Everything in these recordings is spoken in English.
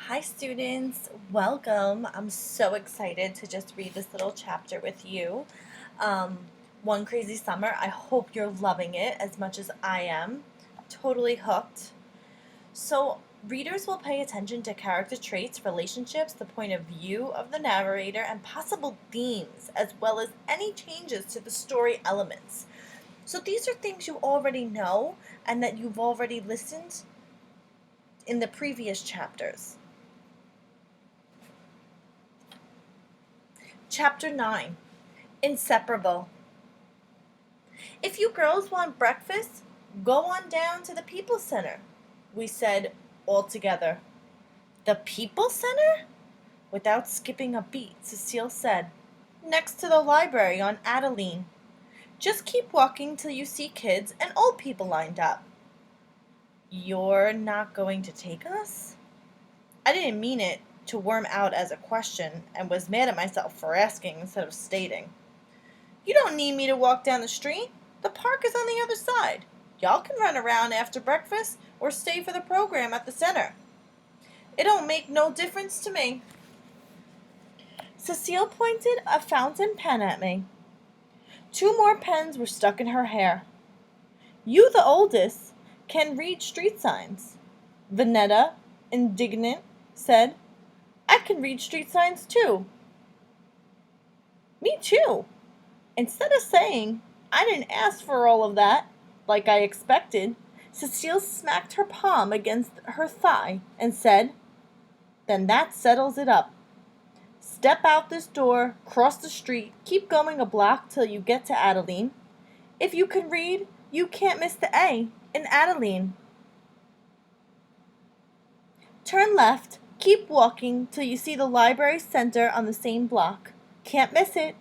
Hi students, welcome. I'm so excited to just read this little chapter with you. Um, One Crazy Summer. I hope you're loving it as much as I am. Totally hooked. So, readers will pay attention to character traits, relationships, the point of view of the narrator, and possible themes, as well as any changes to the story elements. So, these are things you already know and that you've already listened in the previous chapters. Chapter 9, Inseparable. If you girls want breakfast, go on down to the People Center, we said all together. The People Center? Without skipping a beat, Cecile said, next to the library on Adeline. Just keep walking till you see kids and old people lined up. You're not going to take us? I didn't mean it to worm out as a question and was mad at myself for asking instead of stating. You don't need me to walk down the street. The park is on the other side. Y'all can run around after breakfast or stay for the program at the center. It don't make no difference to me. Cecile pointed a fountain pen at me. Two more pens were stuck in her hair. You, the oldest, can read street signs. Vanetta, indignant, said, I can read street signs too. Me too. Instead of saying, I didn't ask for all of that, like I expected, Cecile smacked her palm against her thigh and said, Then that settles it up. Step out this door, cross the street, keep going a block till you get to Adeline. If you can read, you can't miss the A in Adeline. Turn left, keep walking till you see the library center on the same block. Can't miss it.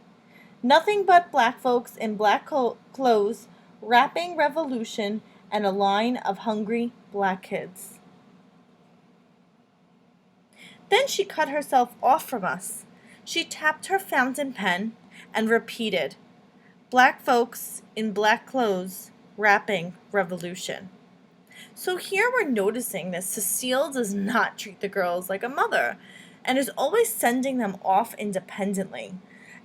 Nothing but black folks in black clothes, rapping revolution, and a line of hungry black kids. Then she cut herself off from us. She tapped her fountain pen and repeated, black folks in black clothes, rapping revolution. So here we're noticing that Cecile does not treat the girls like a mother and is always sending them off independently.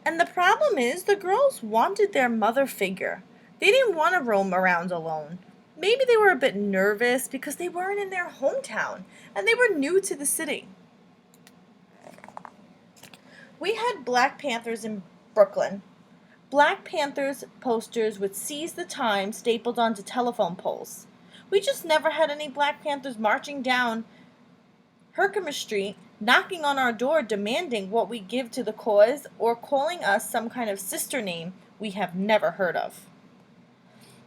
And the problem is the girls wanted their mother figure. They didn't want to roam around alone. Maybe they were a bit nervous because they weren't in their hometown and they were new to the city. We had Black Panthers in Brooklyn. Black Panthers posters with Seize the Time stapled onto telephone poles. We just never had any Black Panthers marching down Herkimer Street, knocking on our door demanding what we give to the cause or calling us some kind of sister name we have never heard of.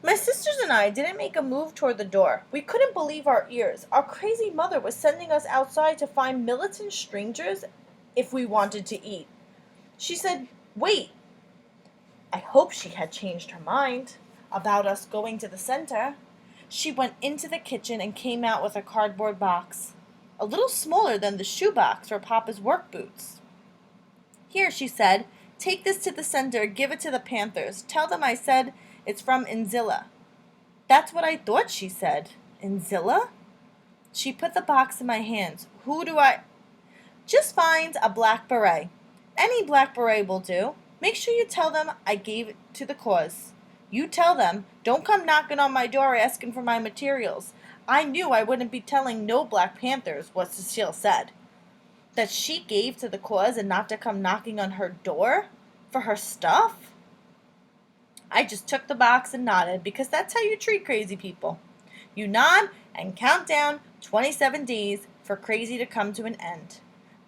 My sisters and I didn't make a move toward the door. We couldn't believe our ears. Our crazy mother was sending us outside to find militant strangers if we wanted to eat. She said, wait. I hope she had changed her mind about us going to the center. She went into the kitchen and came out with a cardboard box, a little smaller than the shoebox for Papa's work boots. Here, she said, take this to the center, give it to the Panthers. Tell them I said it's from Inzilla. That's what I thought, she said. Inzilla? She put the box in my hands. Who do I... Just find a black beret. Any black beret will do. Make sure you tell them I gave it to the cause. You tell them, don't come knocking on my door asking for my materials. I knew I wouldn't be telling no Black Panthers what Cecile said. That she gave to the cause and not to come knocking on her door for her stuff? I just took the box and nodded because that's how you treat crazy people. You nod and count down 27 days for crazy to come to an end.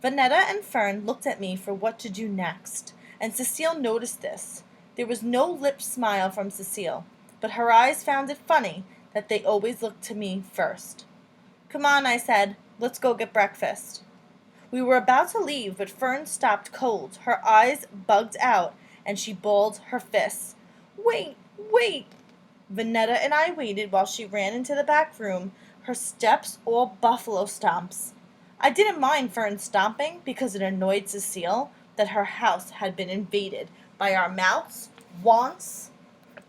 Vanetta and Fern looked at me for what to do next, and Cecile noticed this. There was no lip smile from Cecile, but her eyes found it funny that they always looked to me first. Come on, I said. Let's go get breakfast. We were about to leave, but Fern stopped cold. Her eyes bugged out, and she balled her fists. Wait, wait! Vanetta and I waited while she ran into the back room, her steps all buffalo stomps. I didn't mind Fern stomping because it annoyed Cecile that her house had been invaded by our mouths, wants,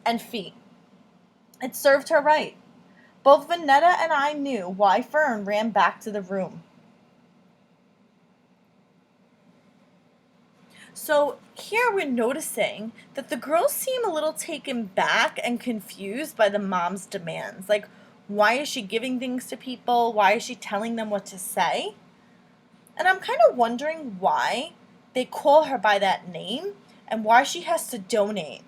and feet. It served her right. Both Vanetta and I knew why Fern ran back to the room. So here we're noticing that the girls seem a little taken back and confused by the mom's demands. Like, why is she giving things to people? Why is she telling them what to say? And I'm kind of wondering why they call her by that name and why she has to donate.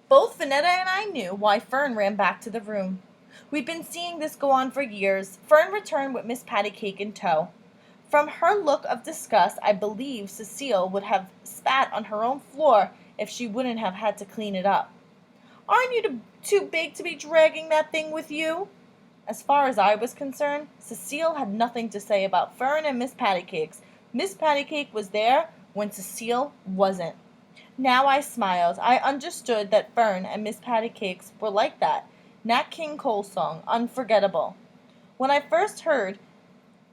Both Vanetta and I knew why Fern ran back to the room. We'd been seeing this go on for years. Fern returned with Miss Pattycake in tow. From her look of disgust, I believe Cecile would have spat on her own floor if she wouldn't have had to clean it up. Aren't you too big to be dragging that thing with you? As far as I was concerned, Cecile had nothing to say about Fern and Miss Pattycakes. Miss Pattycake was there when Cecile wasn't. Now I smiled. I understood that Fern and Miss Pattycakes were like that. Nat King Cole song, unforgettable. When I first heard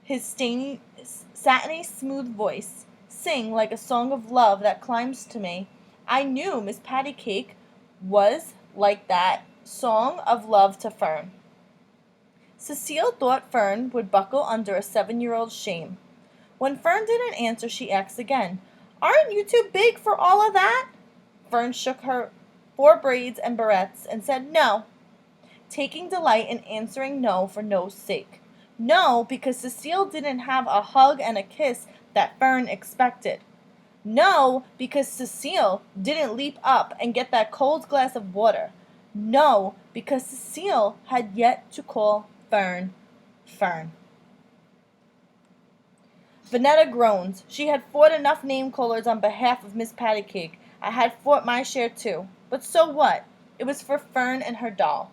his satiny, smooth voice sing like a song of love that climbs to me, I knew Miss Pattycake was like that song of love to Fern. Cecile thought Fern would buckle under a 7-year-old's shame. When Fern didn't answer, she asked again, "Aren't you too big for all of that?" Fern shook her 4 braids and barrettes and said no, taking delight in answering no for no's sake. No, because Cecile didn't have a hug and a kiss that Fern expected. No, because Cecile didn't leap up and get that cold glass of water. No, because Cecile had yet to call Fern, Fern. Vanetta groaned. She had fought enough name-callers on behalf of Miss Pattycake. I had fought my share too. But so what? It was for Fern and her doll.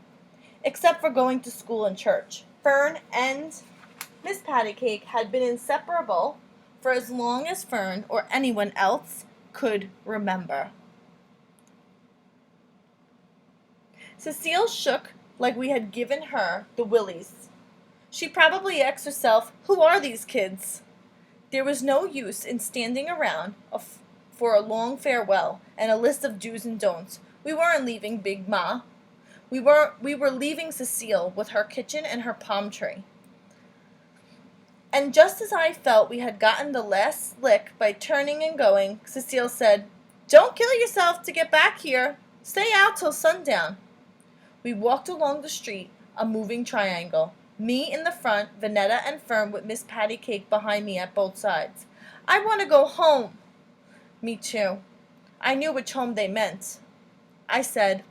Except for going to school and church. Fern and Miss Pattycake had been inseparable for as long as Fern or anyone else could remember. Cecile shook like we had given her the willies. She probably asked herself, "Who are these kids?" There was no use in standing around for a long farewell and a list of do's and don'ts. We weren't leaving Big Ma. We were leaving Cecile with her kitchen and her palm tree. And just as I felt we had gotten the last lick by turning and going, Cecile said, "Don't kill yourself to get back here. Stay out till sundown." We walked along the street, a moving triangle. Me in the front, Vanetta and Fern with Miss Pattycake behind me at both sides. "I want to go home." Me too. I knew which home they meant. I said,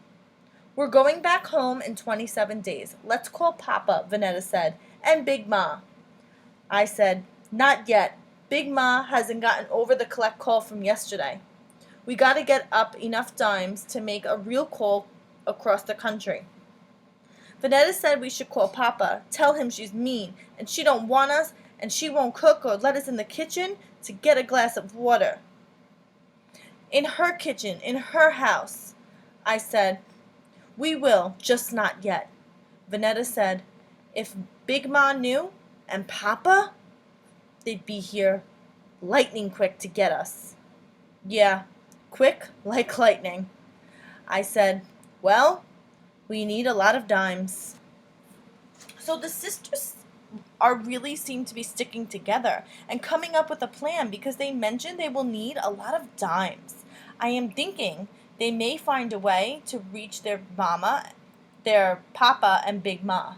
"We're going back home in 27 days. Let's call Papa," Vanetta said, "and Big Ma." I said, "Not yet. Big Ma hasn't gotten over the collect call from yesterday. We got to get up enough dimes to make a real call across the country." Vanetta said we should call Papa, tell him she's mean, and she don't want us, and she won't cook or let us in the kitchen to get a glass of water. In her kitchen, in her house. I said, "We will, just not yet." Vanetta said, "If Big Ma knew, and Papa, they'd be here lightning quick to get us." Yeah, quick like lightning. I said, "Well, we need a lot of dimes." So the sisters really seem to be sticking together and coming up with a plan because they mentioned they will need a lot of dimes. I am thinking they may find a way to reach their Papa and Big Ma.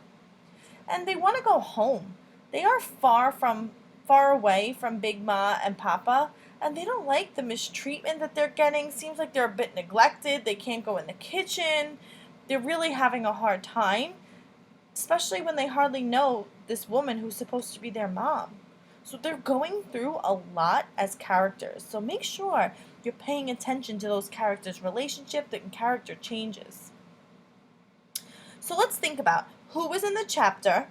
And they want to go home. They are far away from Big Ma and Papa, and they don't like the mistreatment that they're getting. Seems like they're a bit neglected. They can't go in the kitchen. They're really having a hard time, especially when they hardly know this woman who's supposed to be their mom. So they're going through a lot as characters. So make sure you're paying attention to those characters' relationship and character changes. So let's think about who was in the chapter.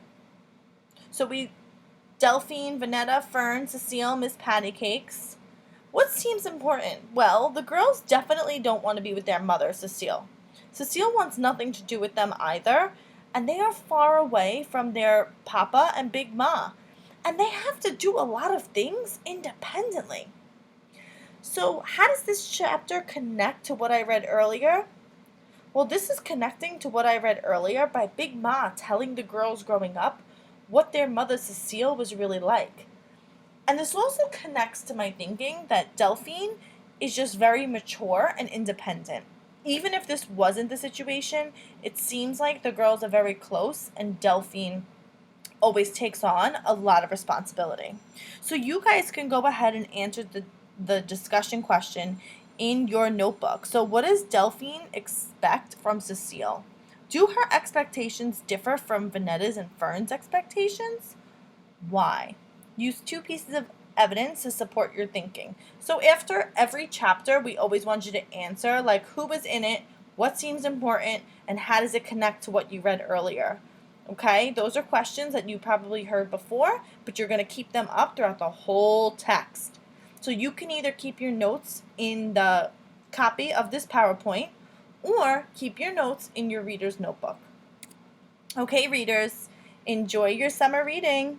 So Delphine, Vanetta, Fern, Cecile, Miss Pattycakes. What seems important? Well, the girls definitely don't want to be with their mother, Cecile. Cecile wants nothing to do with them either, and they are far away from their Papa and Big Ma, and they have to do a lot of things independently. So how does this chapter connect to what I read earlier? Well, this is connecting to what I read earlier by Big Ma telling the girls growing up what their mother Cecile was really like. And this also connects to my thinking that Delphine is just very mature and independent. Even if this wasn't the situation, it seems like the girls are very close and Delphine always takes on a lot of responsibility. So you guys can go ahead and answer the discussion question in your notebook. So what does Delphine expect from Cecile? Do her expectations differ from Vanetta's and Fern's expectations? Why? Use two pieces of evidence to support your thinking. So after every chapter, we always want you to answer like who was in it, what seems important, and how does it connect to what you read earlier. Okay, those are questions that you probably heard before, but you're going to keep them up throughout the whole text. So you can either keep your notes in the copy of this PowerPoint or keep your notes in your reader's notebook. Okay, readers, enjoy your summer reading.